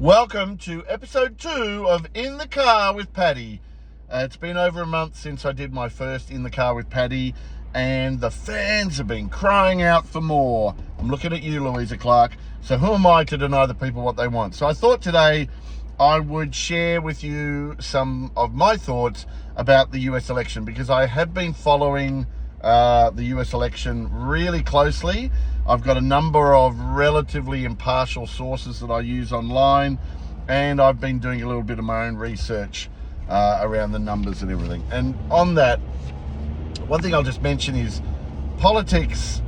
Welcome to episode 2 of In the Car with Paddy. It's been over a month since I did my first In the Car with Paddy, and the fans have been crying out for more. I'm looking at you, Louisa Clark. So who am I to deny the people what they want? So I thought today I would share with you some of my thoughts about the US election, because I have been following the US election really closely. I've got a number of relatively impartial sources that I use online, and I've been doing a little bit of my own research around the numbers and everything. And on that, one thing I'll just mention is elections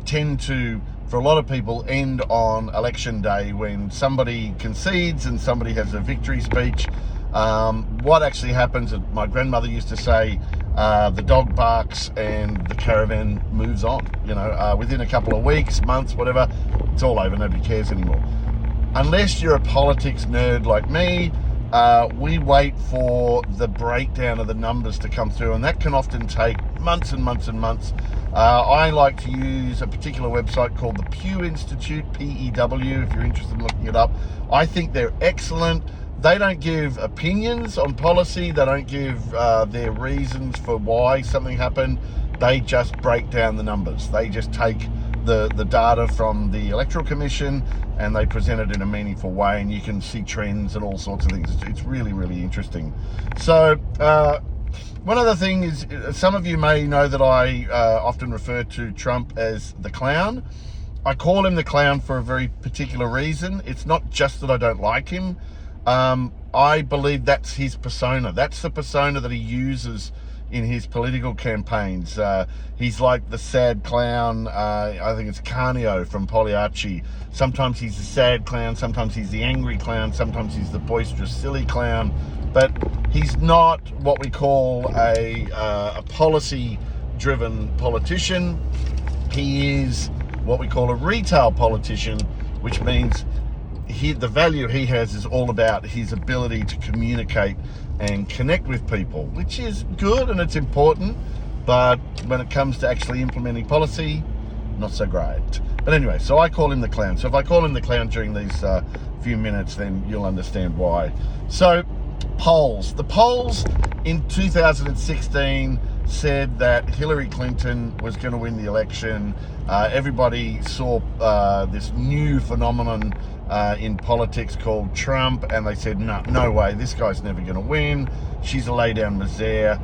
tend to, for a lot of people, end on election day when somebody concedes and somebody has a victory speech. What actually happens, my grandmother used to say, the dog barks and the caravan moves on. Within a couple of weeks, months, whatever, it's all over. Nobody cares anymore. Unless you're a politics nerd like me, we wait for the breakdown of the numbers to come through, and that can often take months and months and months. I like to use a particular website called the Pew Institute, PEW, if you're interested in looking it up. I think they're excellent. They don't give opinions on policy. They don't give their reasons for why something happened. They just break down the numbers. They just take the data from the Electoral Commission and they present it in a meaningful way, and you can see trends and all sorts of things. It's really, really interesting. So one other thing is, some of you may know that I often refer to Trump as the clown. I call him the clown for a very particular reason. It's not just that I don't like him. I believe that's his persona. That's the persona that he uses in his political campaigns. He's like the sad clown. I think it's Carnio from Pagliacci. Sometimes he's the sad clown, sometimes he's the angry clown, sometimes he's the boisterous, silly clown. But he's not what we call a policy-driven politician. He is what we call a retail politician, which means the value he has is all about his ability to communicate and connect with people, which is good and it's important, but when it comes to actually implementing policy, not so great. But anyway, so I call him the clown. So if I call him the clown during these few minutes, then you'll understand why. So polls. The polls in 2016 said that Hillary Clinton was going to win the election. Everybody saw this new phenomenon in politics called Trump, and they said, no way, this guy's never going to win. She's a lay-down misere.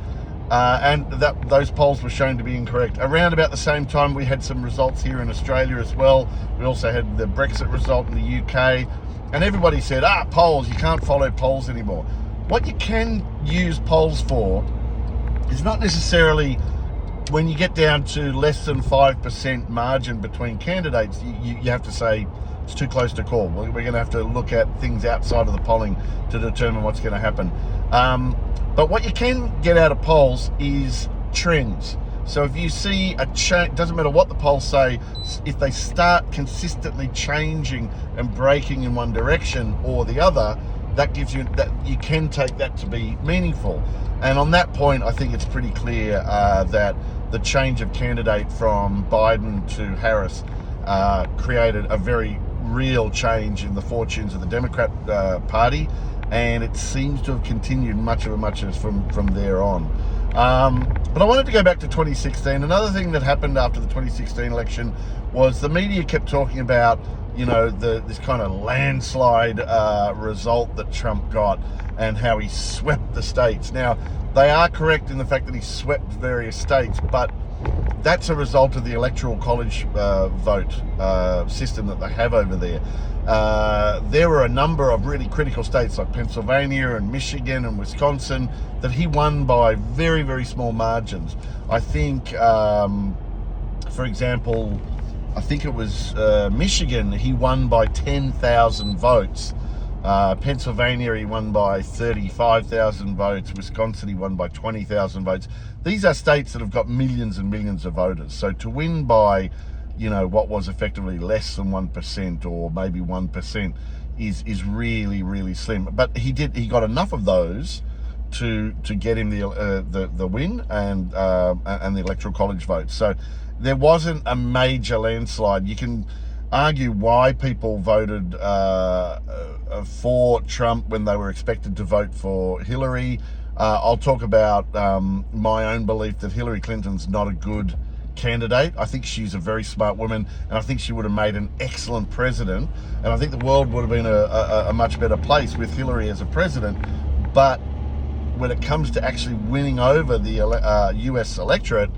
And those polls were shown to be incorrect. Around about the same time, we had some results here in Australia as well. We also had the Brexit result in the UK. And everybody said, polls, you can't follow polls anymore. What you can use polls for is not necessarily when you get down to less than 5% margin between candidates, you have to say, it's too close to call. We're going to have to look at things outside of the polling to determine what's going to happen. But what you can get out of polls is trends. So if you see a change, doesn't matter what the polls say, if they start consistently changing and breaking in one direction or the other, that gives you that you can take that to be meaningful. And on that point, I think it's pretty clear that the change of candidate from Biden to Harris created a very real change in the fortunes of the Democrat Party, and it seems to have continued much as from there on. But I wanted to go back to 2016. Another thing that happened after the 2016 election was the media kept talking about, this kind of landslide result that Trump got and how he swept the states. Now, they are correct in the fact that he swept various states, but that's a result of the electoral college vote system that they have over there. There were a number of really critical states like Pennsylvania and Michigan and Wisconsin that he won by very, very small margins. I think, for example, I think it was Michigan, he won by 10,000 votes. Pennsylvania, he won by 35,000 votes. Wisconsin, he won by 20,000 votes. These are states that have got millions and millions of voters. So to win by, what was effectively less than 1% or maybe 1% is really, really slim. But he got enough of those to get him the win and the electoral college vote. So there wasn't a major landslide. You can argue why people voted for Trump when they were expected to vote for Hillary. I'll talk about my own belief that Hillary Clinton's not a good candidate. I think she's a very smart woman, and I think she would have made an excellent president, and I think the world would have been a much better place with Hillary as a president. But when it comes to actually winning over the US electorate,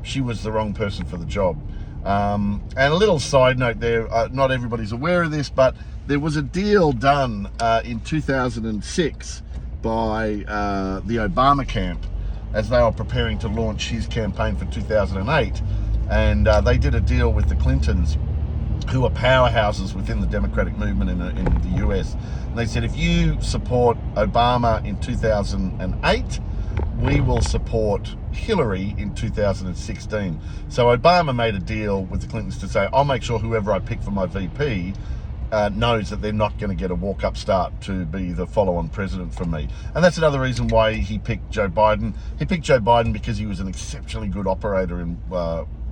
she was the wrong person for the job. And a little side note there, not everybody's aware of this, but there was a deal done in 2006 by the Obama camp as they were preparing to launch his campaign for 2008. And they did a deal with the Clintons, who are powerhouses within the Democratic movement in the US. And they said, if you support Obama in 2008, we will support Hillary in 2016. So Obama made a deal with the Clintons to say, I'll make sure whoever I pick for my VP knows that they're not going to get a walk-up start to be the follow-on president for me. And that's another reason why he picked Joe Biden. He picked Joe Biden because he was an exceptionally good operator in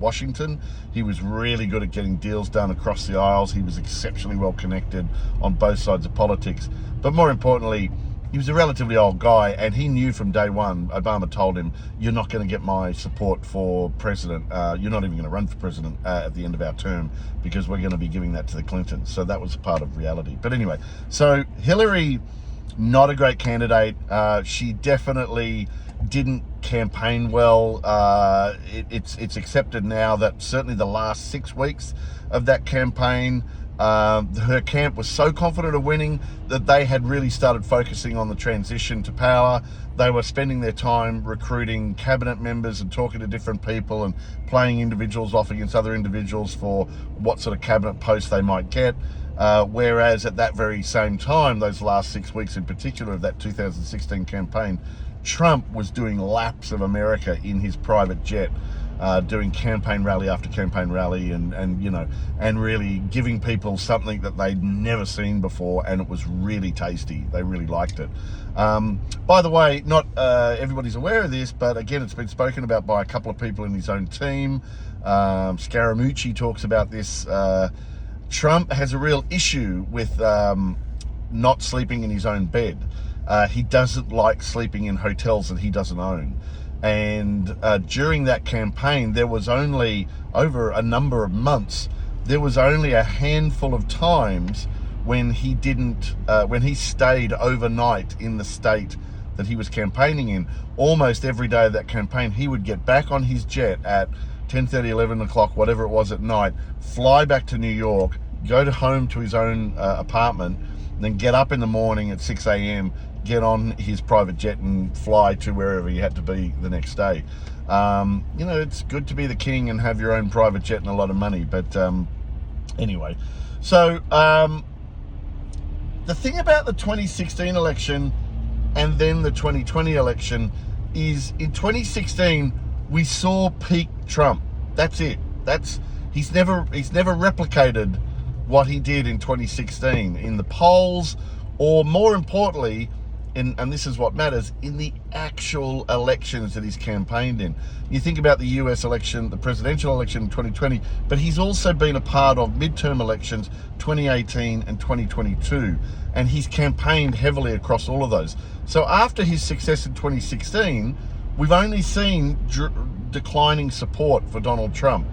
Washington. He was really good at getting deals done across the aisles. He was exceptionally well connected on both sides of politics. But more importantly, he was a relatively old guy, and he knew from day one, Obama told him, you're not going to get my support for president. You're not even going to run for president at the end of our term, because we're going to be giving that to the Clintons. So that was part of reality. But anyway, so Hillary, not a great candidate. She definitely didn't campaign well. It's accepted now that certainly the last 6 weeks of that campaign, her camp was so confident of winning that they had really started focusing on the transition to power. They were spending their time recruiting cabinet members and talking to different people and playing individuals off against other individuals for what sort of cabinet posts they might get. Whereas at that very same time, those last 6 weeks in particular of that 2016 campaign, Trump was doing laps of America in his private jet, doing campaign rally after campaign rally, and really giving people something that they'd never seen before, and it was really tasty. They really liked it. By the way, not everybody's aware of this, but again, it's been spoken about by a couple of people in his own team. Scaramucci talks about this. Trump has a real issue with not sleeping in his own bed. He doesn't like sleeping in hotels that he doesn't own. And during that campaign, there was only, over a number of months, there was only a handful of times when he didn't, when he stayed overnight in the state that he was campaigning in. Almost every day of that campaign, he would get back on his jet at 10:30, 11 o'clock, whatever it was at night, fly back to New York, go home to his own apartment, then get up in the morning at 6 a.m., get on his private jet and fly to wherever he had to be the next day. It's good to be the king and have your own private jet and a lot of money. But anyway, so the thing about the 2016 election and then the 2020 election is, in 2016, we saw peak Trump. That's it. He's never replicated what he did in 2016 in the polls, or more importantly, and this is what matters, in the actual elections that he's campaigned in. You think about the US election, the presidential election in 2020, but he's also been a part of midterm elections 2018 and 2022, and he's campaigned heavily across all of those. So after his success in 2016, we've only seen declining support for Donald Trump,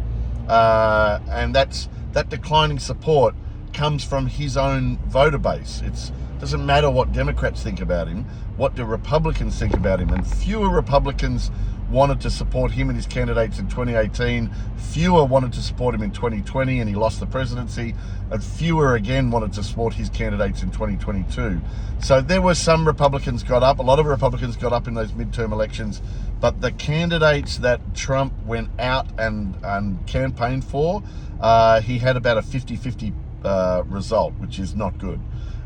and that declining support comes from his own voter base. It doesn't matter what Democrats think about him. What do Republicans think about him? And fewer Republicans wanted to support him and his candidates in 2018. Fewer wanted to support him in 2020, and he lost the presidency. And fewer again wanted to support his candidates in 2022. So there were some Republicans got up. A lot of Republicans got up in those midterm elections. But the candidates that Trump went out and campaigned for, he had about a 50-50 result, which is not good.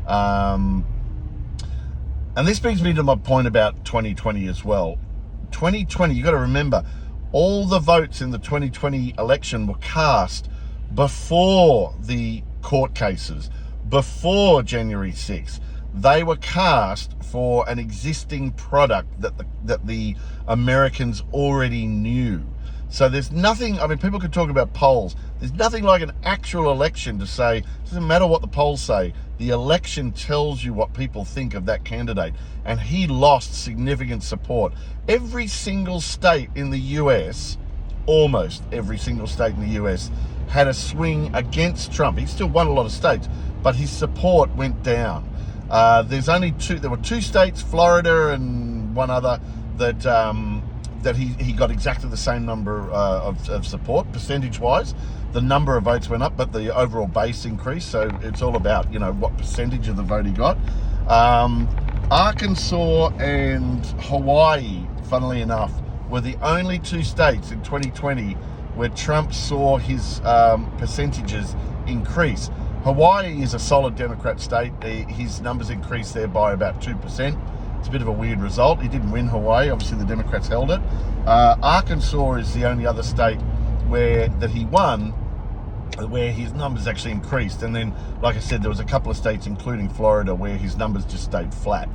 And this brings me to my point about 2020 as well. 2020, you got to remember, all the votes in the 2020 election were cast before the court cases, before January 6th. They were cast for an existing product that the Americans already knew. So there's nothing, I mean, people could talk about polls. There's nothing like an actual election to say, it doesn't matter what the polls say, the election tells you what people think of that candidate. And he lost significant support. Every single state in the US, almost every single state in the US, had a swing against Trump. He still won a lot of states, but his support went down. There were two states, Florida and one other, that he got exactly the same number of support, percentage-wise. The number of votes went up, but the overall base increased. So it's all about, what percentage of the vote he got. Arkansas and Hawaii, funnily enough, were the only two states in 2020 where Trump saw his percentages increase. Hawaii is a solid Democrat state. His numbers increased there by about 2%. It's a bit of a weird result. He didn't win Hawaii. Obviously, the Democrats held it. Arkansas is the only other state that he won, where his numbers actually increased. And then, like I said, there was a couple of states, including Florida, where his numbers just stayed flat.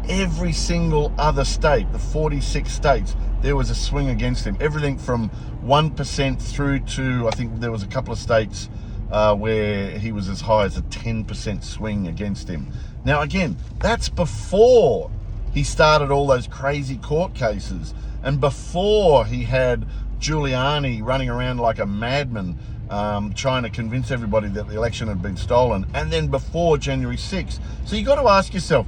Every single other state, the 46 states, there was a swing against him. Everything from 1% through to, I think there was a couple of states where he was as high as a 10% swing against him. Now, again, that's before he started all those crazy court cases and before he had Giuliani running around like a madman trying to convince everybody that the election had been stolen, and then before January 6th. So you got to ask yourself,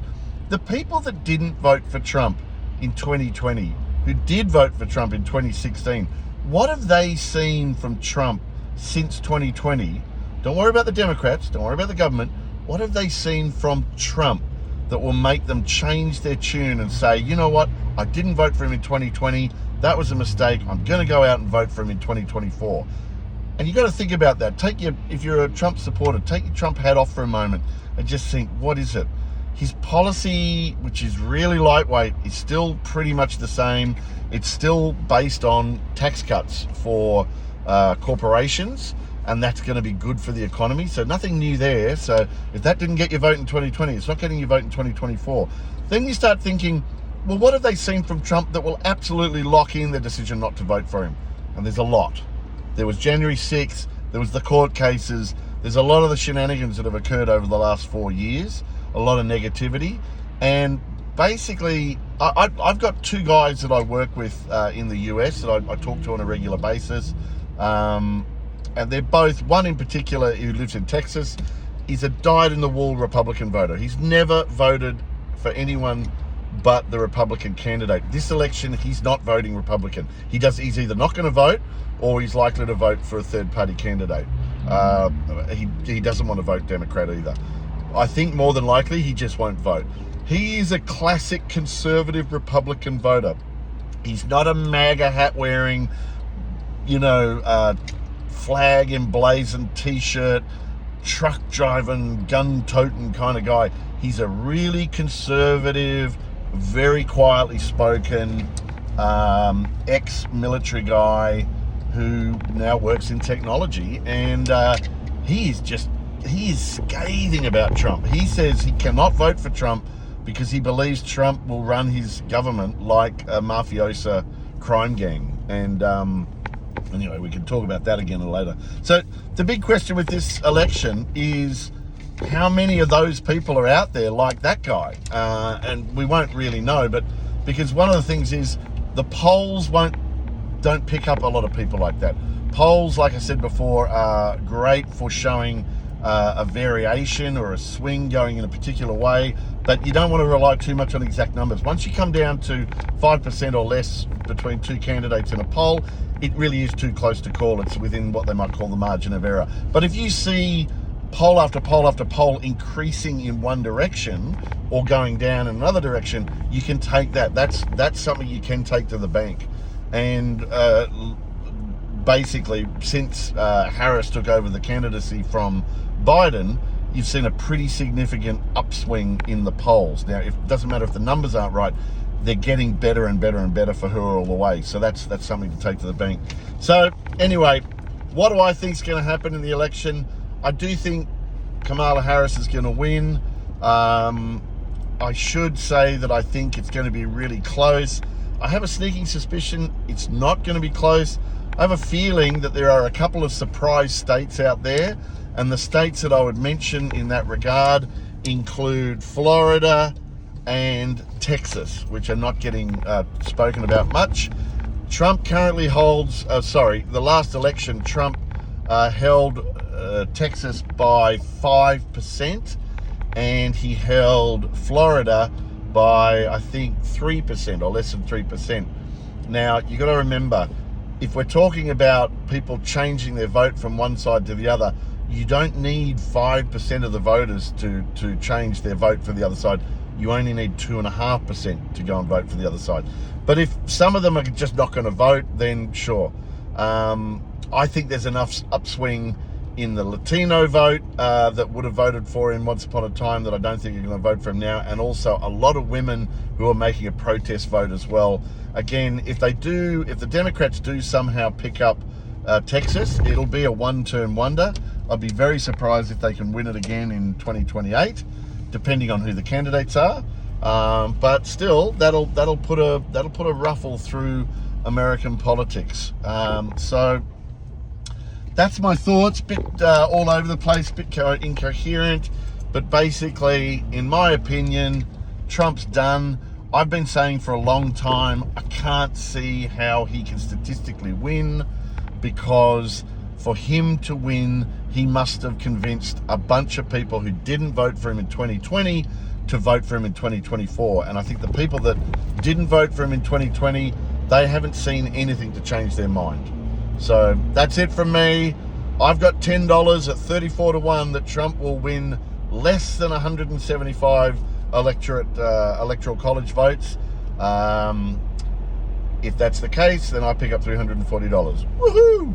the people that didn't vote for Trump in 2020, who did vote for Trump in 2016, what have they seen from Trump since 2020? Don't worry about the Democrats, don't worry about the government. What have they seen from Trump that will make them change their tune and say, you know what, I didn't vote for him in 2020, that was a mistake, I'm going to go out and vote for him in 2024. And you got to think about that. If you're a Trump supporter, take your Trump hat off for a moment and just think, what is it? His policy, which is really lightweight, is still pretty much the same. It's still based on tax cuts for corporations, and that's going to be good for the economy. So nothing new there. So if that didn't get your vote in 2020, it's not getting your vote in 2024. Then you start thinking, well, what have they seen from Trump that will absolutely lock in their decision not to vote for him? And there's a lot. There was January 6th, there was the court cases, there's a lot of the shenanigans that have occurred over the last 4 years, a lot of negativity. And basically, I've got two guys that I work with in the US that I talk to on a regular basis. And they're both, one in particular who lives in Texas, is a dyed-in-the-wool Republican voter. He's never voted for anyone but the Republican candidate. This election, he's not voting Republican. He's either not going to vote or he's likely to vote for a third-party candidate. He doesn't want to vote Democrat either. I think more than likely he just won't vote. He is a classic conservative Republican voter. He's not a MAGA hat wearing, flag emblazoned t-shirt, truck driving, gun toting kind of guy. He's a really conservative, very quietly spoken, ex-military guy who now works in technology, and he is scathing about Trump. He says he cannot vote for Trump because he believes Trump will run his government like a mafiosa crime gang. And anyway, we can talk about that again later. So the big question with this election is how many of those people are out there like that guy? And we won't really know, but because one of the things is the polls don't pick up a lot of people like that. Polls, like I said before, are great for showing a variation or a swing going in a particular way, but you don't want to rely too much on exact numbers. Once you come down to 5% or less between two candidates in a poll, it really is too close to call. It's within what they might call the margin of error. But if you see poll after poll after poll increasing in one direction or going down in another direction, you can take that. That's something you can take to the bank. And basically, since Harris took over the candidacy from Biden, you've seen a pretty significant upswing in the polls. Now, it doesn't matter if the numbers aren't right, they're getting better and better and better for her all the way. So that's something to take to the bank. So anyway, what do I think is going to happen in the election? I do think Kamala Harris is going to win. I should say that I think it's going to be really close. I have a sneaking suspicion it's not going to be close. I have a feeling that there are a couple of surprise states out there, and the states that I would mention in that regard include Florida and Texas, which are not getting spoken about much. Trump currently holds, the last election, Trump held Texas by 5%, and he held Florida by, I think, 3% or less than 3%. Now, you got to remember, if we're talking about people changing their vote from one side to the other, you don't need 5% of the voters to change their vote for the other side. You only need 2.5% to go and vote for the other side. But if some of them are just not going to vote, then sure. I think there's enough upswing in the Latino vote that would have voted for him once upon a time that I don't think are going to vote for him now, and also a lot of women who are making a protest vote as well. Again, if the Democrats do somehow pick up Texas, it'll be a one-term wonder. I'd be very surprised if they can win it again in 2028, depending on who the candidates are. But still, that'll put a ruffle through American politics. So that's my thoughts. Bit all over the place, bit incoherent, but basically, in my opinion, Trump's done. I've been saying for a long time, I can't see how he can statistically win, because for him to win, he must have convinced a bunch of people who didn't vote for him in 2020 to vote for him in 2024. And I think the people that didn't vote for him in 2020, they haven't seen anything to change their mind. So that's it from me. I've got $10 at 34 to 1 that Trump will win less than 175 electoral college votes. If that's the case, then I pick up $340. Woohoo!